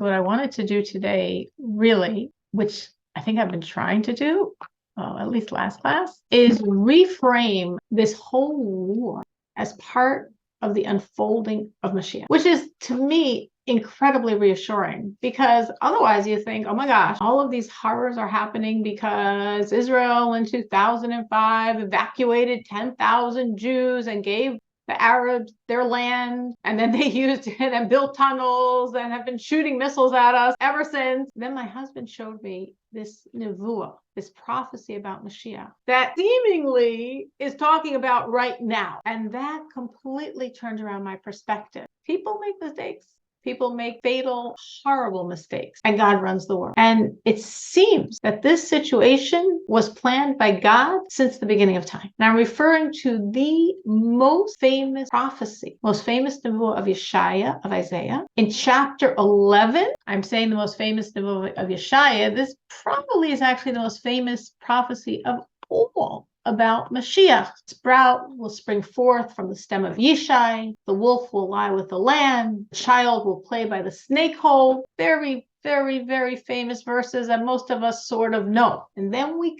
What I wanted to do today, really, which I think I've been trying to do, at least last class, is reframe this whole war as part of the unfolding of Moshiach, which is, to me, incredibly reassuring, because otherwise you think, oh my gosh, all of these horrors are happening because Israel in 2005 evacuated 10,000 Jews and gave the Arabs their land, and then they used it and built tunnels and have been shooting missiles at us ever since. Then my husband showed me this nevuah, this prophecy about Mashiach that seemingly is talking about right now. And that completely turned around my perspective. People make mistakes. People make fatal, horrible mistakes, and God runs the world. And it seems that this situation was planned by God since the beginning of time. And I'm referring to the most famous prophecy, most famous nevuah of Yeshaya, of Isaiah. In chapter 11, I'm saying the most famous nevuah of Yeshaya. This probably is actually the most famous prophecy of all about Mashiach. Sprout will spring forth from the stem of Yeshai. The wolf will lie with the lamb. The child will play by the snake hole. Very, very, very famous verses that most of us sort of know. And then we're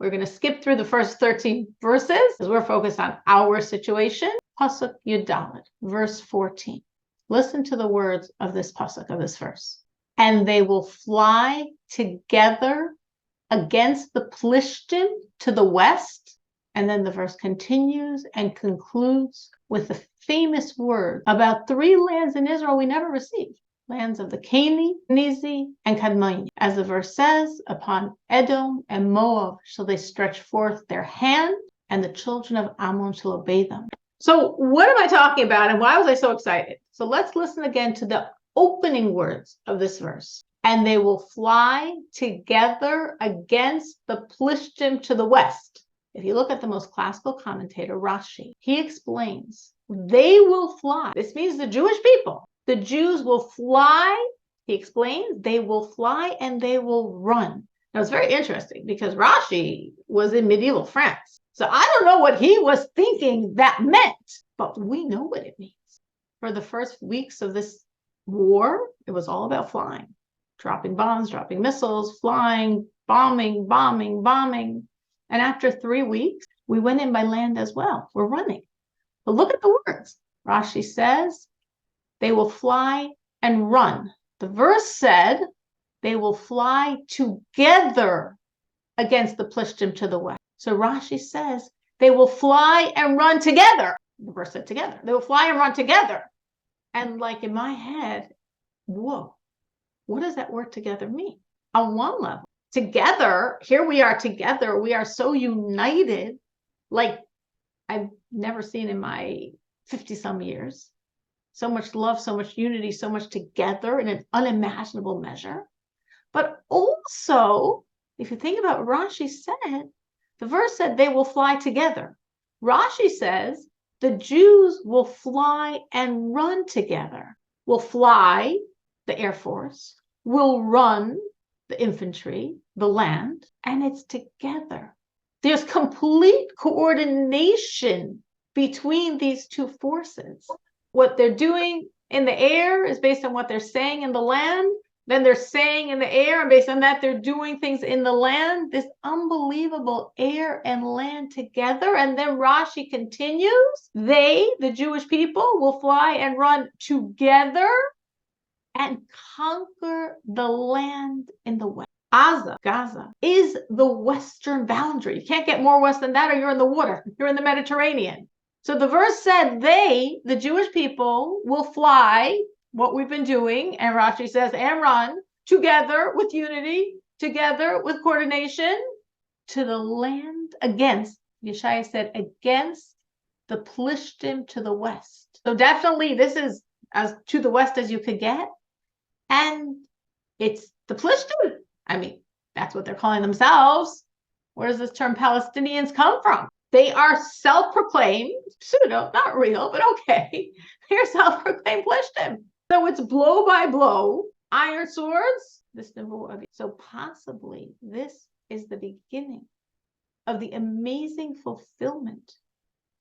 going to skip through the first 13 verses because we're focused on our situation. Pasuk Yudalet, verse 14. Listen to the words of this pasuk, of this verse. And they will fly together against the Plishtim to the west. And then the verse continues and concludes with the famous word about three lands in Israel we never received. Lands of the Canaanite, Nizi, and Kadmoni. As the verse says, upon Edom and Moab shall they stretch forth their hand, and the children of Ammon shall obey them. So what am I talking about, and why was I so excited? So let's listen again to the opening words of this verse. And they will fly together against the Plishtim to the west. If you look at the most classical commentator, Rashi, he explains, they will fly. This means the Jewish people. The Jews will fly, he explains, they will fly and they will run. Now it's very interesting because Rashi was in medieval France. So I don't know what he was thinking that meant, but we know what it means. For the first weeks of this war, it was all about flying. Dropping bombs, dropping missiles, flying, bombing. And after 3 weeks, we went in by land as well. We're running. But look at the words. Rashi says, they will fly and run. The verse said, they will fly together against the Plishtim to the west. So Rashi says, they will fly and run together. The verse said together. They will fly and run together. And like in my head, whoa. What does that word together mean? On one level, together, here we are together. We are so united, like I've never seen in my 50-some years. So much love, so much unity, so much together in an unimaginable measure. But also, if you think about what Rashi said, the verse said they will fly together. Rashi says the Jews will fly and run together. Will fly, the Air Force, will run, the infantry, the land, and it's together. There's complete coordination between these two forces. What they're doing in the air is based on what they're saying in the land. Then they're saying in the air, and based on that, they're doing things in the land. This unbelievable air and land together. And then Rashi continues, they, the Jewish people, will fly and run together and conquer the land in the west. Gaza, is the western boundary. You can't get more west than that or you're in the water. You're in the Mediterranean. So the verse said they, the Jewish people, will fly, what we've been doing, and Rashi says, and run, together with unity, together with coordination, to the land against, Yeshaya said, against the Plishtim to the west. So definitely this is as to the west as you could get. And it's the Plishtim. I mean, that's what they're calling themselves. Where does this term Palestinians come from? They are self-proclaimed, pseudo, not real, but okay. They're self-proclaimed Plishtim. So it's blow by blow, iron swords. So possibly this is the beginning of the amazing fulfillment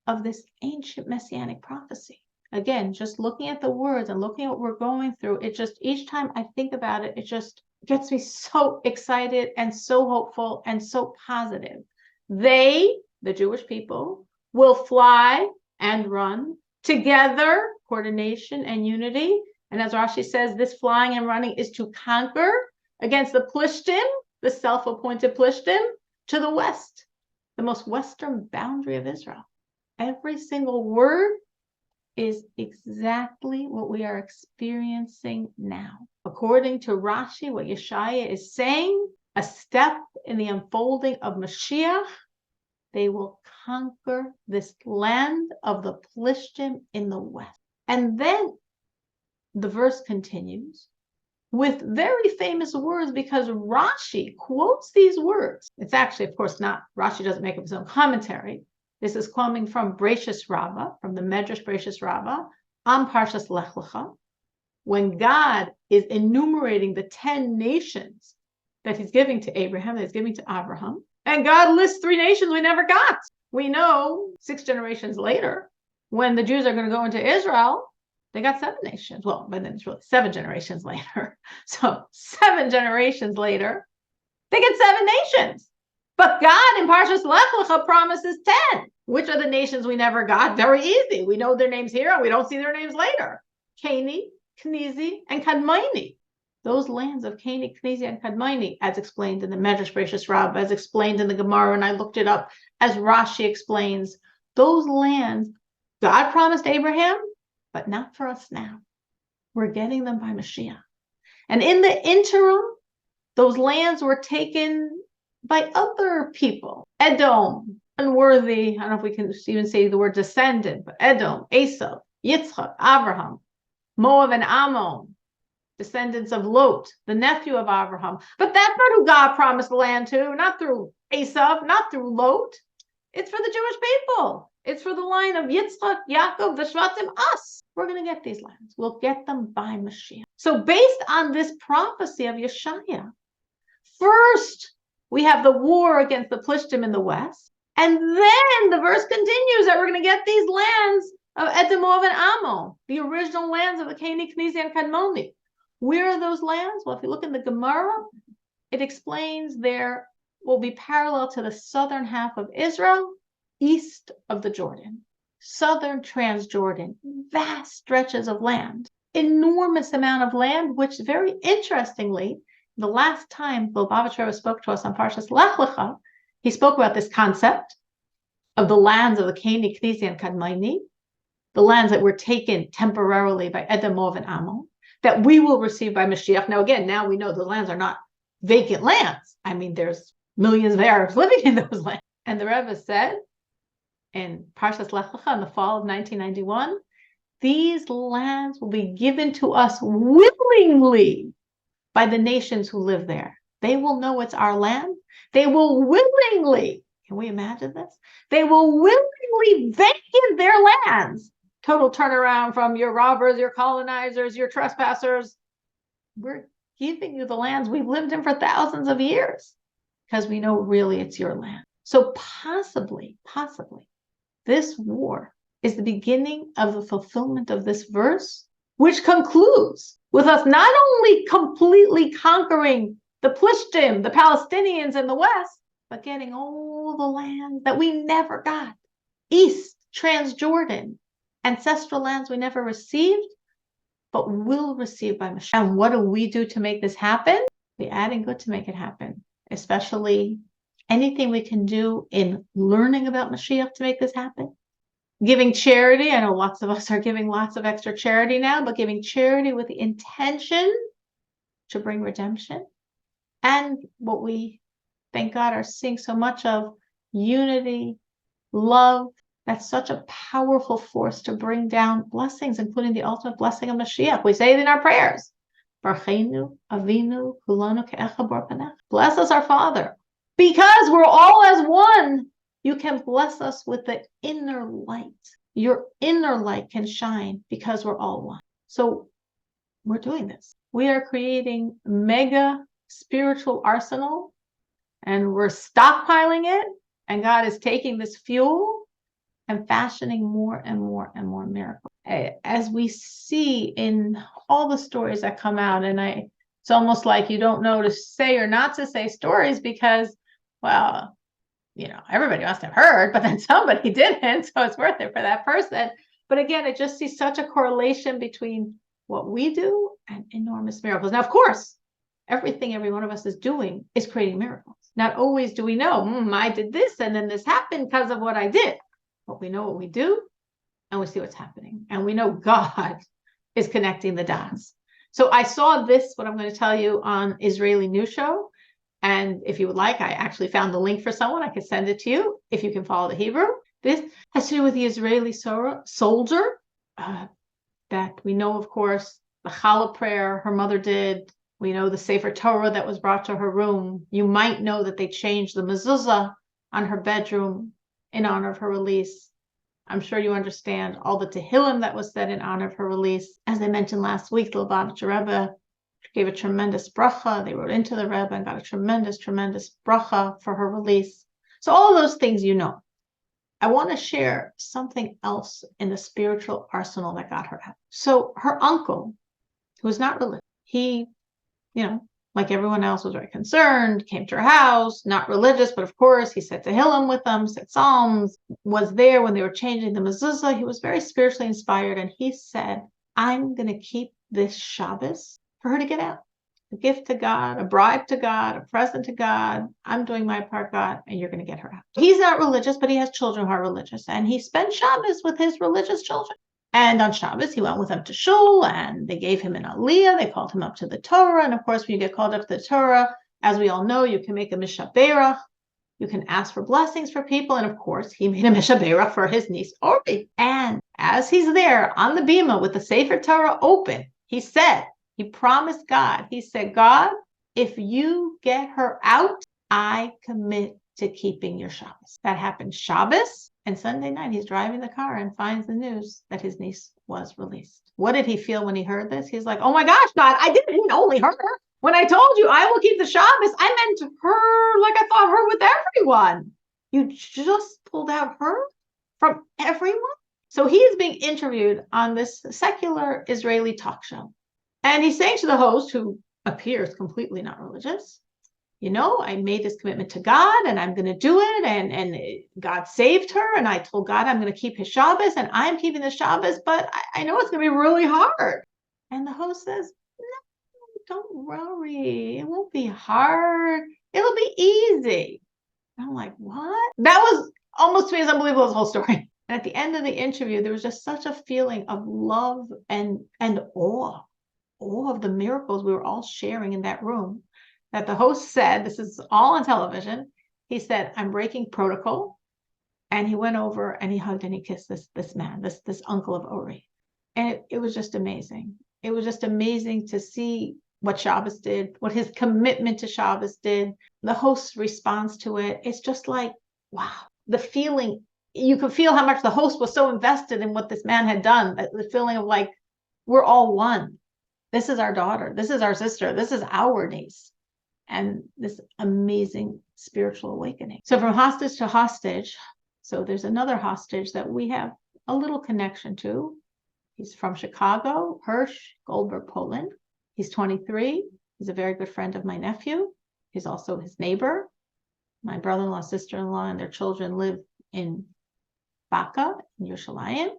of this ancient messianic prophecy. Again, just looking at the words and looking at what we're going through, it just, each time I think about it, it just gets me so excited and so hopeful and so positive. They, the Jewish people, will fly and run together, coordination and unity. And as Rashi says, this flying and running is to conquer against the Plishtim, the self-appointed Plishtim, to the west, the most western boundary of Israel. Every single word is exactly what we are experiencing now. According to Rashi, what Yeshaya is saying, a step in the unfolding of Moshiach, they will conquer this land of the Plishtim in the west. And then the verse continues with very famous words, because Rashi quotes these words. It's actually, of course, not, Rashi doesn't make up his own commentary. This is coming from Bereishis Rabbah, from the Medrash Bereishis Rabbah, on Parshas Lech Lecha, when God is enumerating the 10 nations that he's giving to Abraham, that he's giving to Abraham. And God lists 3 nations we never got. We know 6 generations later, when the Jews are going to go into Israel, they got 7 nations. Well, but then it's really 7 generations later. So 7 generations later, they get 7 nations. But God in Parshas Lech Lecha promises 10. Which are the nations we never got? Very easy. We know their names here and we don't see their names later. Cani, Kenizi, and Kadmoni. Those lands of Cani, Kenizi, and Kadmoni, as explained in the Medrash Bereishis Rabbah, as explained in the Gemara, and I looked it up, as Rashi explains, those lands, God promised Abraham, but not for us now. We're getting them by Moshiach. And in the interim, those lands were taken by other people. Edom, unworthy, I don't know if we can even say the word descendant, but Edom, Esau, Yitzchak, Abraham, Moab and Ammon, descendants of Lot, the nephew of Abraham. But that's not who God promised the land to, not through Esau, not through Lot. It's for the Jewish people. It's for the line of Yitzchak, Yaakov, the Shvatim, us. We're going to get these lands. We'll get them by Mashiach. So based on this prophecy of Yeshaya, first we have the war against the Plishtim in the west. And then the verse continues that we're going to get these lands of Edom, Moab, and Ammon, the original lands of the Cani, Kenizi, and Kadmoni. Where are those lands? Well, if you look in the Gemara, it explains there will be parallel to the southern half of Israel, east of the Jordan, southern Transjordan, vast stretches of land, enormous amount of land, which very interestingly, the last time Lubavitcher spoke to us on Parshas Lech Lecha, he spoke about this concept of the lands of the Cani, Kenizi, and Kadmoni, the lands that were taken temporarily by Edom, Moab, and Ammon, that we will receive by Mashiach. Now, again, now we know the lands are not vacant lands. I mean, there's millions of Arabs living in those lands. And the Rebbe said in Parshas Lech Lecha in the fall of 1991, these lands will be given to us willingly by the nations who live there. They will know it's our land. They will willingly, can we imagine this? They will willingly vacate their lands. Total turnaround from your robbers, your colonizers, your trespassers. We're giving you the lands we've lived in for thousands of years because we know really it's your land. So possibly, this war is the beginning of the fulfillment of this verse, which concludes with us not only completely conquering the Plishtim, the Palestinians in the west, but getting all the land that we never got. East, Transjordan, ancestral lands we never received, but will receive by Mashiach. And what do we do to make this happen? We're adding good to make it happen, especially anything we can do in learning about Mashiach to make this happen. Giving charity. I know lots of us are giving lots of extra charity now, but giving charity with the intention to bring redemption. And what we, thank God, are seeing so much of, unity, love. That's such a powerful force to bring down blessings, including the ultimate blessing of Mashiach. We say it in our prayers. Barcheinu, Avinu, Kulanu Ke'echa Bar Panech. Bless us, our Father. Because we're all as one, you can bless us with the inner light. Your inner light can shine because we're all one. So we're doing this. We are creating mega spiritual arsenal, and we're stockpiling it, and God is taking this fuel and fashioning more and more and more miracles. as we see in all the stories that come out, and it's almost like you don't know to say or not to say stories because, well, everybody must have heard, but then somebody didn't, so it's worth it for that person. But again, it just sees such a correlation between what we do and enormous miracles. Now, of course, everything every one of us is doing is creating miracles. Not always do we know, I did this and then this happened because of what I did. But we know what we do and we see what's happening. And we know God is connecting the dots. So I saw this, what I'm going to tell you, on Israeli News Show. And if you would like, I actually found the link for someone. I could send it to you if you can follow the Hebrew. This has to do with the Israeli soldier that we know, of course, the Challah prayer her mother did. We know the Sefer Torah that was brought to her room. You might know that they changed the mezuzah on her bedroom in honor of her release. I'm sure you understand all the Tehillim that was said in honor of her release. As I mentioned last week, the Lubavitcher Rebbe gave a tremendous bracha. They wrote into the Rebbe and got a tremendous, tremendous bracha for her release. So all those things you know. I want to share something else in the spiritual arsenal that got her out. So her uncle, who was not religious, he, like everyone else, was very concerned, came to her house, not religious, but of course he said Tehillim with them, said Psalms, was there when they were changing the mezuzah. He was very spiritually inspired, and he said, I'm going to keep this Shabbos for her to get out. A gift to God, a bribe to God, a present to God. I'm doing my part, God, and you're going to get her out. He's not religious, but he has children who are religious, and he spent Shabbos with his religious children. And on Shabbos, he went with them to shul, and they gave him an aliyah. They called him up to the Torah. And of course, when you get called up to the Torah, as we all know, you can make a mishaberach. You can ask for blessings for people. And of course, he made a mishaberach for his niece, Ori. And as he's there on the bima with the Sefer Torah open, he promised God, he said, God, if you get her out, I commit to keeping your Shabbos. That happened Shabbos, and Sunday night he's driving the car and finds the news that his niece was released. What did he feel when he heard this? He's like, oh my gosh, God, I didn't only her. When I told you I will keep the Shabbos, I meant her like I thought her with everyone. You just pulled out her from everyone? So he is being interviewed on this secular Israeli talk show. And he's saying to the host, who appears completely not religious, I made this commitment to God and I'm going to do it. And God saved her. And I told God I'm going to keep his Shabbos and I'm keeping the Shabbos, but I know it's going to be really hard. And the host says, no, don't worry. It won't be hard. It'll be easy. And I'm like, what? That was almost, to me, as unbelievable as the whole story. And at the end of the interview, there was just such a feeling of love and awe of the miracles we were all sharing in that room, that the host said, this is all on television, he said, I'm breaking protocol. And he went over and he hugged and he kissed this man, this uncle of Ori. And it was just amazing. It was just amazing to see what Shabbos did, what his commitment to Shabbos did, the host's response to it. It's just like, wow, the feeling, you could feel how much the host was so invested in what this man had done, the feeling of like, we're all one. This is our daughter. This is our sister. This is our niece. And this amazing spiritual awakening. So from hostage to hostage, so there's another hostage that we have a little connection to. He's from Chicago, Hirsch Goldberg, Poland. He's 23. He's a very good friend of my nephew. He's also his neighbor. My brother-in-law, sister-in-law, and their children live in Baka, in Yerushalayim.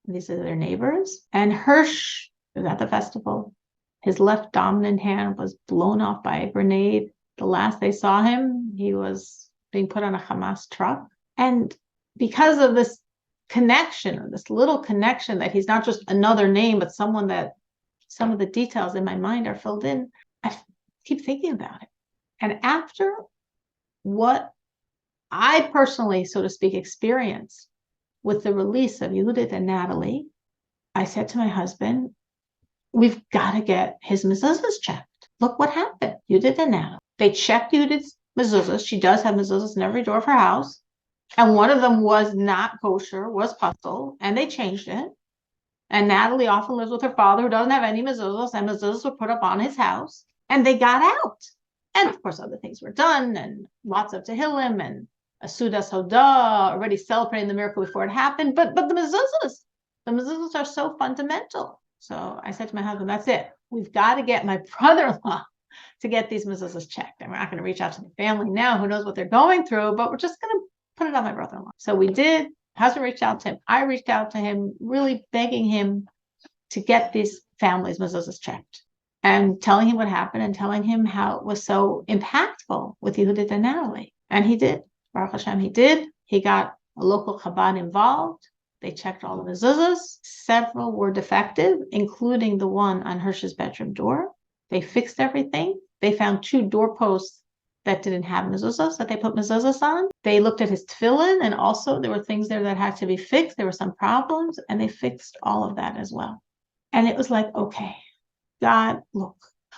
These are their neighbors. And Hirsch was at the festival. His left dominant hand was blown off by a grenade. The last they saw him, he was being put on a Hamas truck. And because of this connection, or this little connection, that he's not just another name, but someone that some of the details in my mind are filled in, I keep thinking about it. And after what I personally, so to speak, experienced with the release of Yehudit and Natalie, I said to my husband, we've got to get his mezuzahs checked. Look what happened. Yehudit and Natalie. They checked Yehudit's mezuzahs. She does have mezuzahs in every door of her house. And one of them was not kosher, was puzzle, and they changed it. And Natalie often lives with her father, who doesn't have any mezuzahs, and mezuzahs were put up on his house. And they got out. And of course, other things were done, and lots of Tehillim, and a Sudas Hodah, already celebrating the miracle before it happened. But the mezuzahs, The mezuzahs are so fundamental. So I said to my husband, that's it. We've got to get my brother-in-law to get these mezuzahs checked. And we're not going to reach out to the family now. Who knows what they're going through, but we're just going to put it on my brother-in-law. So we did. Husband reached out to him. I reached out to him, really begging him to get these families' mezuzahs checked and telling him what happened and telling him how it was so impactful with Yehudit and Natalie. And he did. Baruch Hashem, he did. He got a local Chabad involved. They checked all the mezuzahs. Several were defective, including the one on Hirsch's bedroom door. They fixed everything. They found 2 doorposts that didn't have mezuzahs, that they put mezuzahs on. They looked at his tefillin, and also there were things there that had to be fixed. There were some problems, and they fixed all of that as well. And it was like, okay, God, look,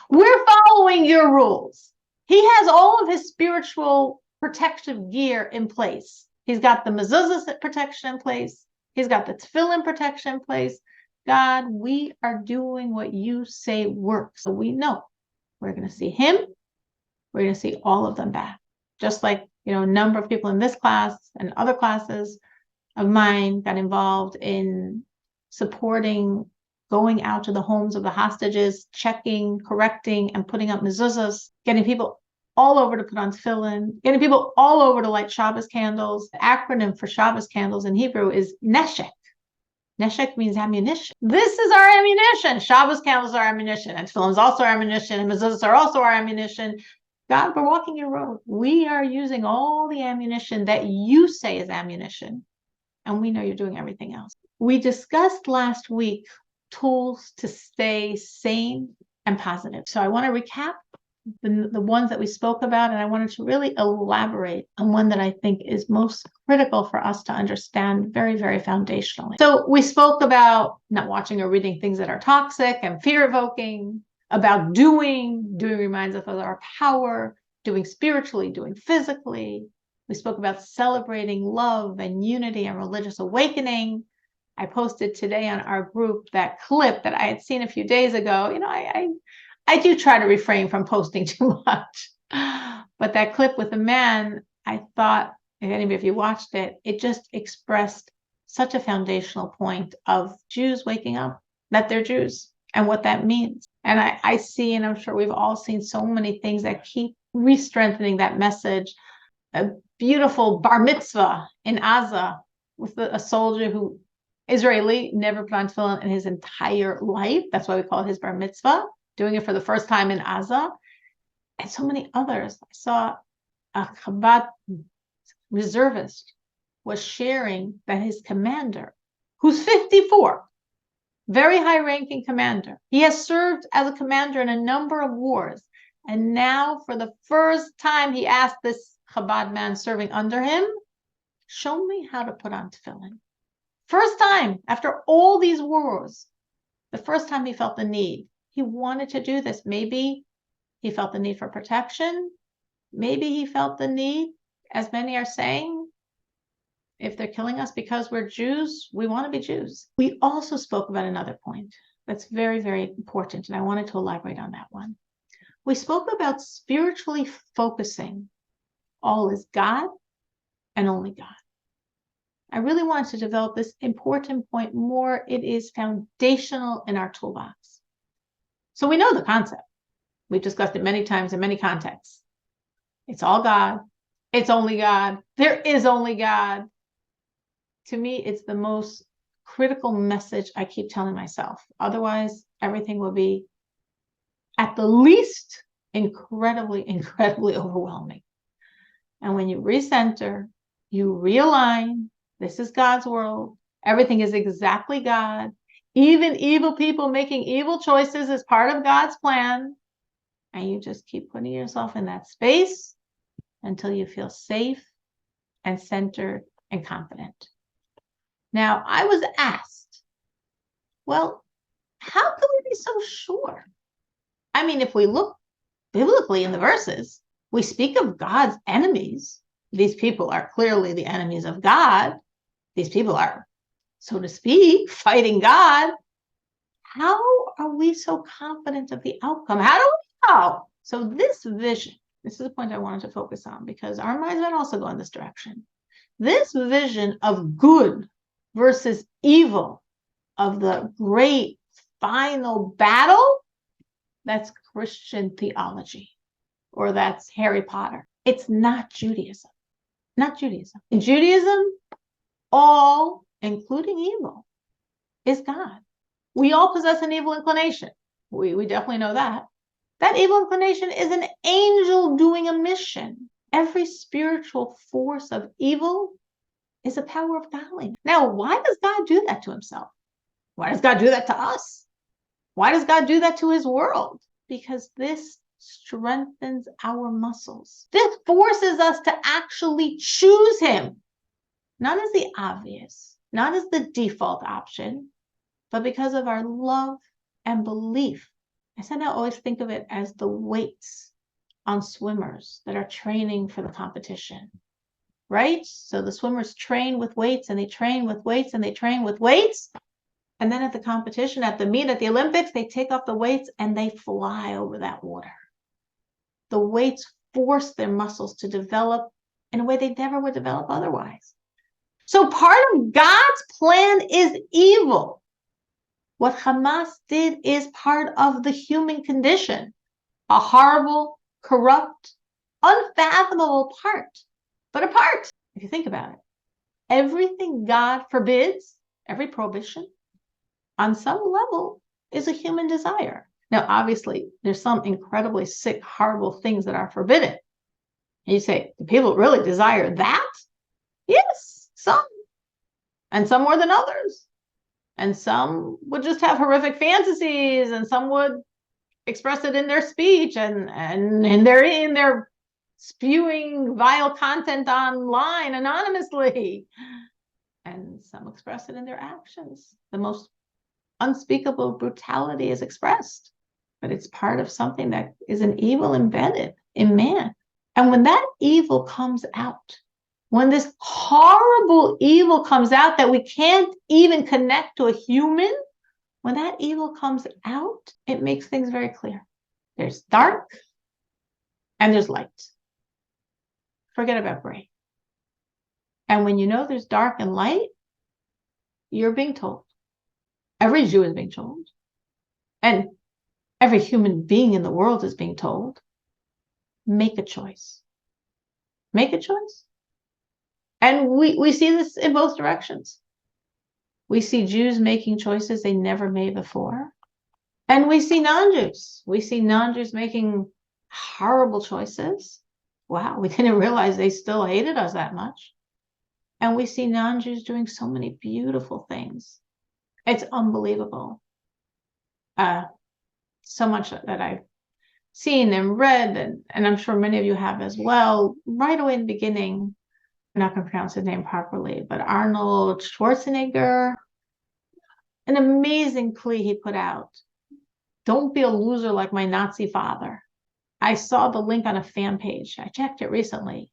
we're following your rules. He has all of his spiritual protective gear in place. He's got the mezuzah protection in place. He's got the tefillin protection in place. God, we are doing what you say works. So we know we're going to see him. We're going to see all of them back. Just like, a number of people in this class and other classes of mine got involved in supporting going out to the homes of the hostages, checking, correcting, and putting up mezuzahs, getting people all over to put on tefillin, getting people all over to light Shabbos candles. The acronym for Shabbos candles in Hebrew is Neshek. Neshek means ammunition. This is our ammunition. Shabbos candles are ammunition, and tefillin is also our ammunition, and mezuzahs are also our ammunition. God, we're walking your road. We are using all the ammunition that you say is ammunition, and we know you're doing everything else. We discussed last week tools to stay sane and positive. So I want to recap the ones that we spoke about, and I wanted to really elaborate on one that I think is most critical for us to understand very, very foundationally. So we spoke about not watching or reading things that are toxic and fear-evoking, about doing reminds us of our power, doing spiritually, doing physically. We spoke about celebrating love and unity and religious awakening. I posted today on our group that clip that I had seen a few days ago. I do try to refrain from posting too much, but that clip with the man, I thought, if anybody, if you watched it, it just expressed such a foundational point of Jews waking up, that they're Jews, and what that means. And I see, and I'm sure we've all seen so many things that keep re-strengthening that message. A beautiful bar mitzvah in Gaza with a soldier who, Israeli, never put on tefillin in his entire life. That's why we call it his bar mitzvah, doing it for the first time in Gaza. And so many others. I saw a Chabad reservist was sharing that his commander, who's 54, very high-ranking commander. He has served as a commander in a number of wars. And now, for the first time, he asked this Chabad man serving under him, show me how to put on tefillin. First time, after all these wars, the first time he felt the need. He wanted to do this. Maybe he felt the need for protection. Maybe he felt the need, as many are saying, if they're killing us because we're Jews, we want to be Jews. We also spoke about another point that's very, very important, and I wanted to elaborate on that one. We spoke about spiritually focusing. All is God and only God. I really wanted to develop this important point more. It is foundational in our toolbox. So we know the concept. We've discussed it many times in many contexts. It's all God. It's only God. There is only God. To me, it's the most critical message I keep telling myself. Otherwise, everything will be, at the least, incredibly, incredibly overwhelming. And when you recenter, you realign, this is God's world. Everything is exactly God. Even evil people making evil choices is part of God's plan. And you just keep putting yourself in that space until you feel safe and centered and confident. Now, I was asked, well, how can we be so sure? I mean, if we look biblically in the verses, we speak of God's enemies. These people are clearly the enemies of God. These people are, so to speak, fighting God. How are we so confident of the outcome? How do we know? So this vision, this is the point I wanted to focus on, because our minds might also go in this direction. This vision of good versus evil of the great final battle, that's Christian theology, or that's Harry Potter. It's not Judaism. Not Judaism. In Judaism, all, including evil, is God. We all possess an evil inclination. We definitely know that. That evil inclination is an angel doing a mission. Every spiritual force of evil is a power of godliness. Now, why does God do that to himself? Why does God do that to us? Why does God do that to his world? Because this strengthens our muscles. This forces us to actually choose him, not as the obvious, not as the default option, but because of our love and belief. I somehow always think of it as the weights on swimmers that are training for the competition, right? So the swimmers train with weights, and they train with weights, and they train with weights. And then at the competition, at the meet, at the Olympics, they take off the weights and they fly over that water. The weights force their muscles to develop in a way they never would develop otherwise. So part of God's plan is evil. What Hamas did is part of the human condition, a horrible, corrupt, unfathomable part, but a part, if you think about it. Everything God forbids, every prohibition, on some level, is a human desire. Now, obviously, there's some incredibly sick, horrible things that are forbidden. And you say, do people really desire that? Yes, some. And some more than others. And some would just have horrific fantasies, and some would express it in their speech, and in their spewing vile content online anonymously. And some express it in their actions. The most unspeakable brutality is expressed, but it's part of something that is an evil embedded in man. And when that evil comes out, when this horrible evil comes out that we can't even connect to a human, when that evil comes out, it makes things very clear. There's dark and there's light. Forget about gray. And when you know there's dark and light, you're being told. Every Jew is being told. And every human being in the world is being told, make a choice. Make a choice. And we see this in both directions. We see Jews making choices they never made before. And we see non-Jews. We see non-Jews making horrible choices. Wow, we didn't realize they still hated us that much. And we see non-Jews doing so many beautiful things. It's unbelievable. So much that I've seen and read, and I'm sure many of you have as well. Right away in the beginning, I'm not going to pronounce his name properly, but Arnold Schwarzenegger, an amazing plea he put out. Don't be a loser like my Nazi father. I saw the link on a fan page. I checked it recently.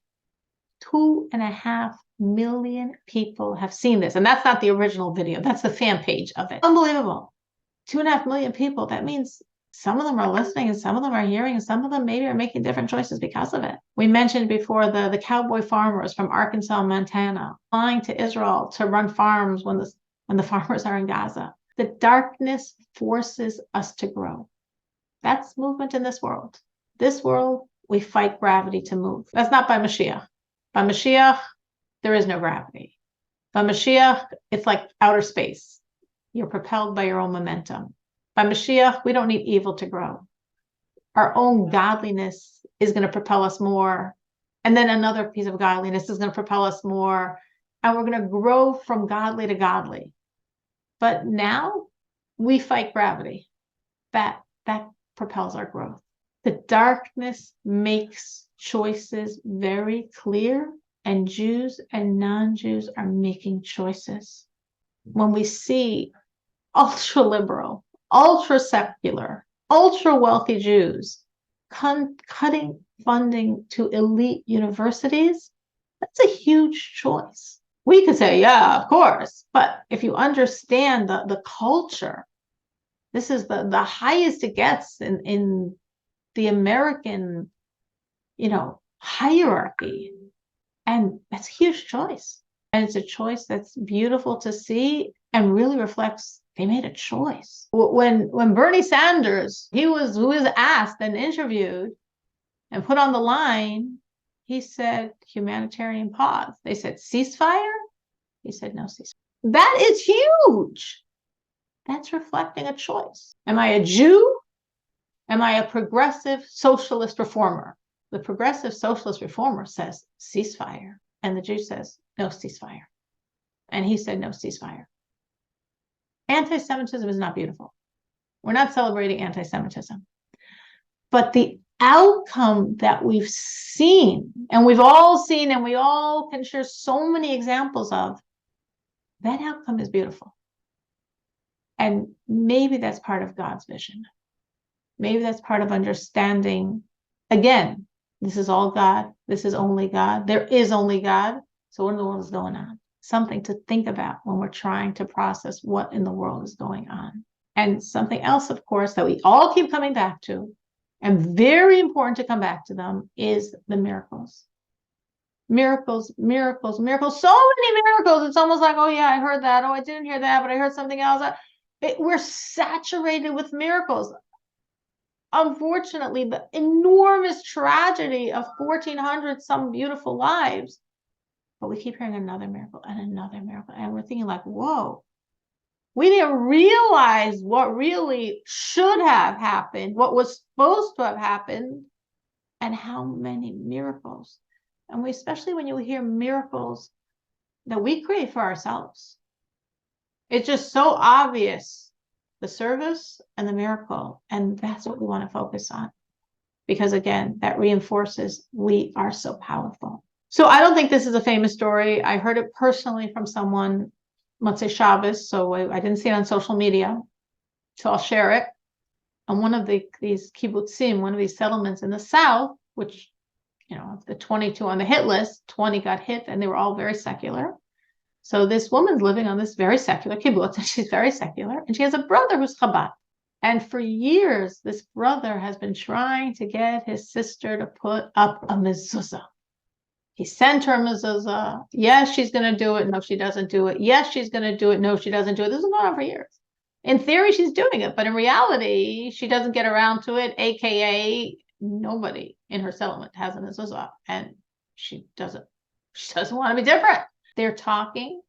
2.5 million people have seen this. And that's not the original video. That's the fan page of it. Unbelievable. 2.5 million people. That means some of them are listening, and some of them are hearing, and some of them maybe are making different choices because of it. We mentioned before the cowboy farmers from Arkansas and Montana flying to Israel to run farms when the farmers are in Gaza. The darkness forces us to grow. That's movement in this world. This world, we fight gravity to move. That's not by Moshiach. By Moshiach, there is no gravity. By Moshiach, it's like outer space. You're propelled by your own momentum. By Moshiach, we don't need evil to grow. Our own godliness is going to propel us more. And then another piece of godliness is going to propel us more. And we're going to grow from godly to godly. But now we fight gravity. That propels our growth. The darkness makes choices very clear, and Jews and non-Jews are making choices. When we see ultra-liberal, ultra-secular, ultra-wealthy Jews cutting funding to elite universities, that's a huge choice. We could say, yeah, of course. But if you understand the culture, this is the highest it gets in the American, hierarchy. And that's a huge choice. And it's a choice that's beautiful to see and really reflects They made a choice. When Bernie Sanders, who was asked and interviewed and put on the line, he said humanitarian pause. They said ceasefire. He said no ceasefire. That is huge. That's reflecting a choice. Am I a Jew? Am I a progressive socialist reformer? The progressive socialist reformer says ceasefire. And the Jew says no ceasefire. And he said no ceasefire. Anti-Semitism is not beautiful. We're not celebrating anti-Semitism. But the outcome that we've seen, and we've all seen, and we all can share so many examples of, that outcome is beautiful. And maybe that's part of God's vision. Maybe that's part of understanding, again, this is all God. This is only God. There is only God. So what in the world is going on? Something to think about when we're trying to process what in the world is going on. And something else, of course, that we all keep coming back to, and very important to come back to them, is the miracles. Miracles, miracles, miracles. So many miracles. It's almost like, oh yeah, I heard that. Oh, I didn't hear that, but I heard something else. We're saturated with miracles. Unfortunately, the enormous tragedy of 1,400 some beautiful lives. But we keep hearing another miracle and another miracle. And we're thinking like, whoa, we didn't realize what really should have happened, what was supposed to have happened, and how many miracles. And especially when you hear miracles that we create for ourselves. It's just so obvious, the service and the miracle. And that's what we want to focus on. Because again, that reinforces we are so powerful. So I don't think this is a famous story. I heard it personally from someone, Motzei Shabbos, so I didn't see it on social media, so I'll share it. On one of these kibbutzim, one of these settlements in the south, which, of the 22 on the hit list, 20 got hit, and they were all very secular. So this woman's living on this very secular kibbutz, and she's very secular, and she has a brother who's Chabad. And for years, this brother has been trying to get his sister to put up a mezuzah. He sent her a mezuzah. Yes, she's going to do it. No, she doesn't do it. Yes, she's going to do it. No, she doesn't do it. This has gone on for years. In theory, she's doing it, but in reality, she doesn't get around to it, AKA nobody in her settlement has a mezuzah, and she doesn't want to be different. They're talking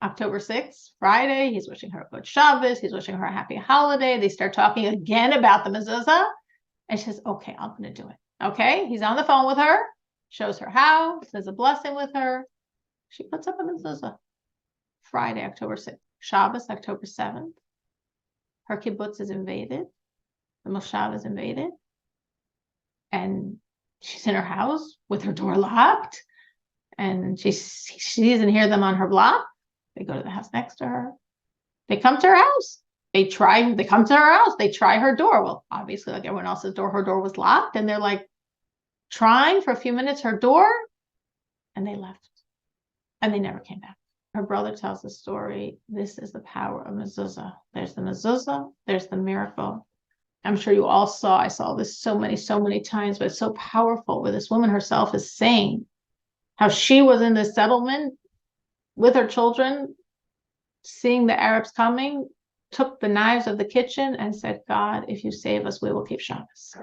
October 6th, Friday. He's wishing her a good Shabbos. He's wishing her a happy holiday. They start talking again about the mezuzah, and she says, okay, I'm going to do it. Okay, he's on the phone with her. Shows her how, says a blessing with her. She puts up a mezuzah. Friday, October 6th. Shabbos, October 7th. Her kibbutz is invaded. The moshav is invaded. And she's in her house with her door locked. And she sees and hears them on her block. They go to the house next to her. They come to her house. They come to her house. They try her door. Well, obviously, like everyone else's door, her door was locked. And they're like, trying for a few minutes her door, and they left, and they never came back. Her brother tells the story. This is the power of mezuzah. There's the mezuzah, there's the miracle. I'm sure you all saw, I saw this so many times, but it's so powerful, where this woman herself is saying how she was in this settlement with her children, seeing the Arabs coming, took the knives of the kitchen and said, God, if you save us, we will keep Shabbos.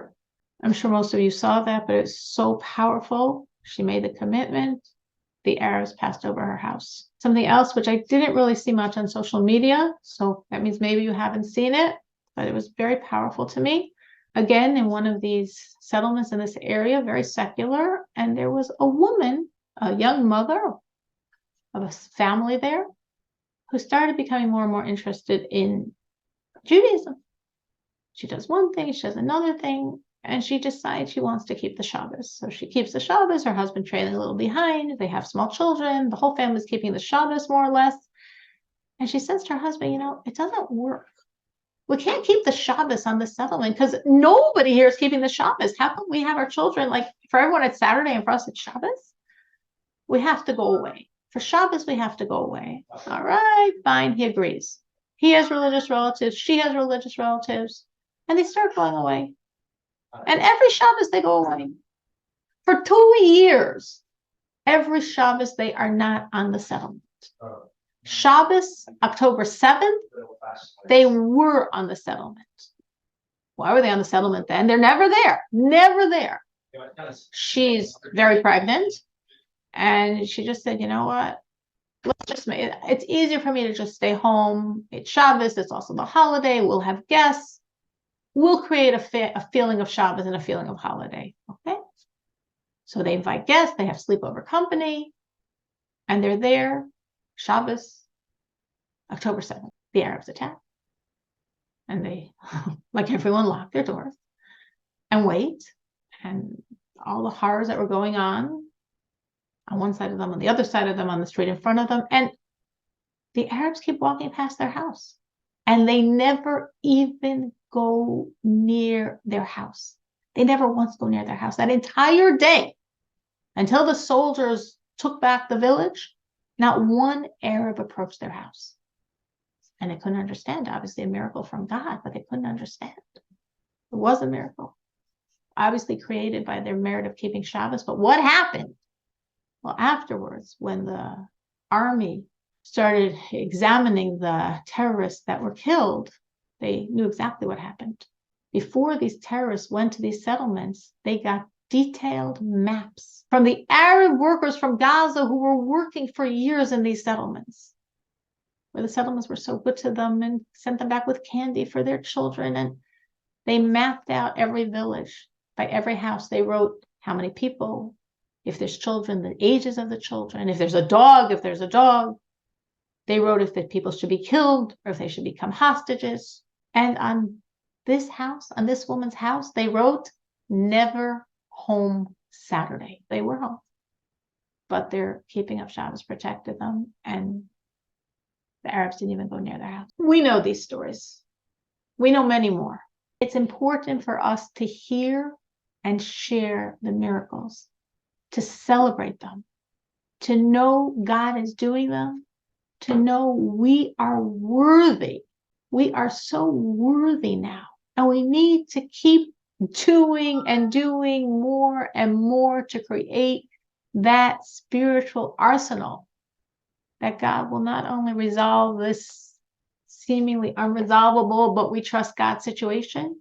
I'm sure most of you saw that, but it's so powerful. She made the commitment. The Arabs passed over her house. Something else, which I didn't really see much on social media, so that means maybe you haven't seen it, but it was very powerful to me. Again, in one of these settlements in this area, very secular, and there was a woman, a young mother of a family there, who started becoming more and more interested in Judaism. She does one thing, she does another thing, and she decides she wants to keep the Shabbos. So she keeps the Shabbos, her husband trailing a little behind, they have small children, the whole family's keeping the Shabbos more or less. And she says to her husband, it doesn't work. We can't keep the Shabbos on the settlement because nobody here is keeping the Shabbos. How come we have our children, like for everyone it's Saturday and for us it's Shabbos? We have to go away. For Shabbos, we have to go away. All right, fine, he agrees. He has religious relatives, she has religious relatives, and they start going away. And every Shabbos they go away. For 2 years, every Shabbos they are not on the settlement. Shabbos, October 7th, they were on the settlement. Why were they on the settlement then? They're never there. Never there. She's very pregnant. And she just said, you know what? Let's just make it. It's easier for me to just stay home. It's Shabbos. It's also the holiday. We'll have guests. We'll create a feeling of Shabbos and a feeling of holiday. Okay. So they invite guests. They have sleepover company. And they're there. Shabbos, October 7th. The Arabs attack. And they, like everyone, lock their doors and wait. And all the horrors that were going on one side of them, on the other side of them, on the street in front of them. And the Arabs keep walking past their house. And they never even go near their house. They never once go near their house. That entire day, until the soldiers took back the village, not one Arab approached their house. And they couldn't understand, obviously a miracle from God, but they couldn't understand. It was a miracle, obviously created by their merit of keeping Shabbos. But what happened? Well, afterwards, when the army started examining the terrorists that were killed, they knew exactly what happened. Before these terrorists went to these settlements, they got detailed maps from the Arab workers from Gaza who were working for years in these settlements, where the settlements were so good to them and sent them back with candy for their children. And they mapped out every village. By every house, they wrote how many people, if there's children, the ages of the children, if there's a dog, they wrote if the people should be killed or if they should become hostages. And on this house, on this woman's house, they wrote, never home Saturday. They were home, but their keeping of Shabbos protected them, and the Arabs didn't even go near their house. We know these stories. We know many more. It's important for us to hear and share the miracles, to celebrate them, to know God is doing them, to know we are worthy. We are so worthy now. And we need to keep doing and doing more and more to create that spiritual arsenal that God will not only resolve this seemingly unresolvable, but we trust God situation,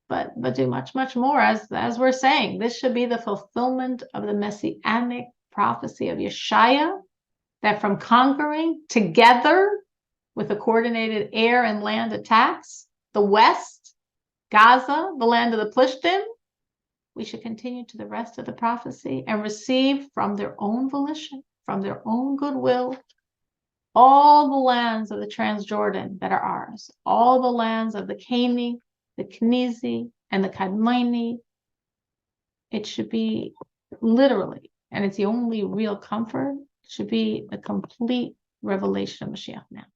but do much, much more. As we're saying, this should be the fulfillment of the messianic prophecy of Yeshaya, that from conquering together with the coordinated air and land attacks, the West, Gaza, the land of the Plishtim, we should continue to the rest of the prophecy and receive from their own volition, from their own goodwill, all the lands of the Transjordan that are ours, all the lands of the Cani, the Kenizi, and the Kadmoni. It should be literally, and it's the only real comfort, it should be a complete revelation of Moshiach now.